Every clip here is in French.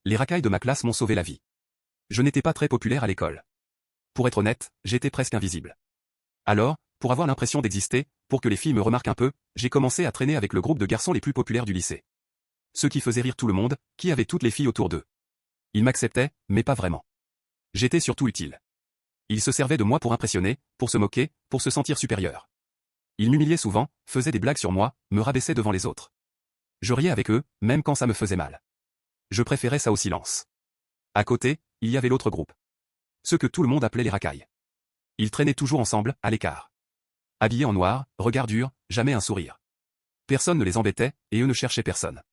Les racailles de ma classe m'ont sauvé la vie. Je n'étais pas très populaire à l'école. Pour être honnête, j'étais presque invisible. Alors, pour avoir l'impression d'exister, pour que les filles me remarquent un peu, j'ai commencé à traîner avec le groupe de garçons les plus populaires du lycée. Ceux qui faisaient rire tout le monde, qui avaient toutes les filles autour d'eux. Ils m'acceptaient, mais pas vraiment. J'étais surtout utile. Ils se servaient de moi pour impressionner, pour se moquer, pour se sentir supérieur. Ils m'humiliaient souvent, faisaient des blagues sur moi, me rabaissaient devant les autres. Je riais avec eux, même quand ça me faisait mal. Je préférais ça au silence. À côté, il y avait l'autre groupe. Ceux que tout le monde appelait les racailles. Ils traînaient toujours ensemble, à l'écart. Habillés en noir, regard dur, jamais un sourire. Personne ne les embêtait, et eux ne cherchaient personne.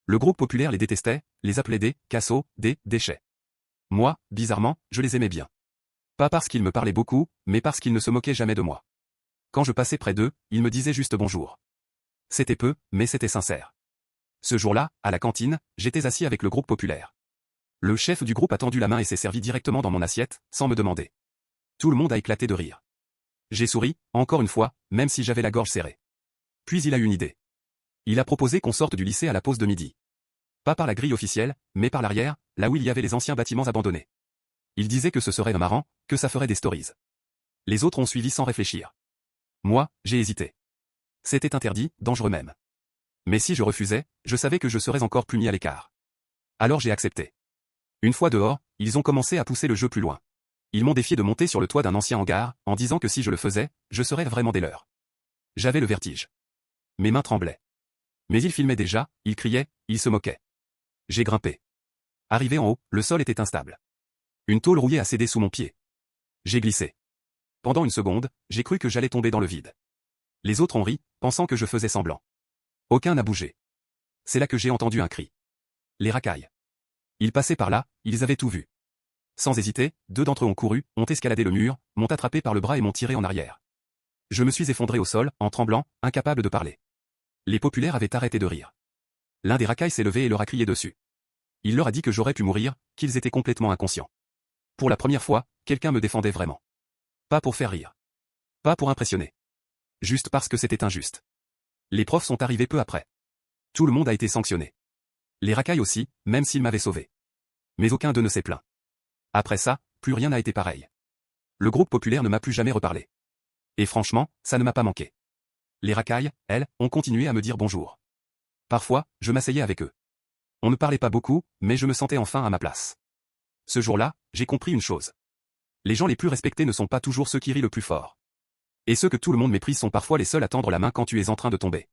Le groupe populaire les détestait, les appelait des cassos, des déchets. Moi, bizarrement, je les aimais bien. Pas parce qu'ils me parlaient beaucoup, mais parce qu'ils ne se moquaient jamais de moi. Quand je passais près d'eux, ils me disaient juste bonjour. C'était peu, mais c'était sincère. Ce jour-là, à la cantine, j'étais assis avec le groupe populaire. Le chef du groupe a tendu la main et s'est servi directement dans mon assiette, sans me demander. Tout le monde a éclaté de rire. J'ai souri, encore une fois, même si j'avais la gorge serrée. Puis il a eu une idée. Il a proposé qu'on sorte du lycée à la pause de midi. Pas par la grille officielle, mais par l'arrière, là où il y avait les anciens bâtiments abandonnés. Il disait que ce serait marrant, que ça ferait des stories. Les autres ont suivi sans réfléchir. Moi, j'ai hésité. C'était interdit, dangereux même. Mais si je refusais, je savais que je serais encore plus mis à l'écart. Alors j'ai accepté. Une fois dehors, ils ont commencé à pousser le jeu plus loin. Ils m'ont défié de monter sur le toit d'un ancien hangar, en disant que si je le faisais, je serais vraiment des leurs. J'avais le vertige. Mes mains tremblaient. Mais ils filmaient déjà, ils criaient, ils se moquaient. J'ai grimpé. Arrivé en haut, le sol était instable. Une tôle rouillée a cédé sous mon pied. J'ai glissé. Pendant une seconde, j'ai cru que j'allais tomber dans le vide. Les autres ont ri, pensant que je faisais semblant. Aucun n'a bougé. C'est là que j'ai entendu un cri. Les racailles. Ils passaient par là, ils avaient tout vu. Sans hésiter, 2 d'entre eux ont couru, ont escaladé le mur, m'ont attrapé par le bras et m'ont tiré en arrière. Je me suis effondré au sol, en tremblant, incapable de parler. Les populaires avaient arrêté de rire. L'un des racailles s'est levé et leur a crié dessus. Il leur a dit que j'aurais pu mourir, qu'ils étaient complètement inconscients. Pour la première fois, quelqu'un me défendait vraiment. Pas pour faire rire. Pas pour impressionner. Juste parce que c'était injuste. Les profs sont arrivés peu après. Tout le monde a été sanctionné. Les racailles aussi, même s'ils m'avaient sauvé. Mais aucun d'eux ne s'est plaint. Après ça, plus rien n'a été pareil. Le groupe populaire ne m'a plus jamais reparlé. Et franchement, ça ne m'a pas manqué. Les racailles, elles, ont continué à me dire bonjour. Parfois, je m'asseyais avec eux. On ne parlait pas beaucoup, mais je me sentais enfin à ma place. Ce jour-là, j'ai compris une chose. Les gens les plus respectés ne sont pas toujours ceux qui rient le plus fort. Et ceux que tout le monde méprise sont parfois les seuls à tendre la main quand tu es en train de tomber.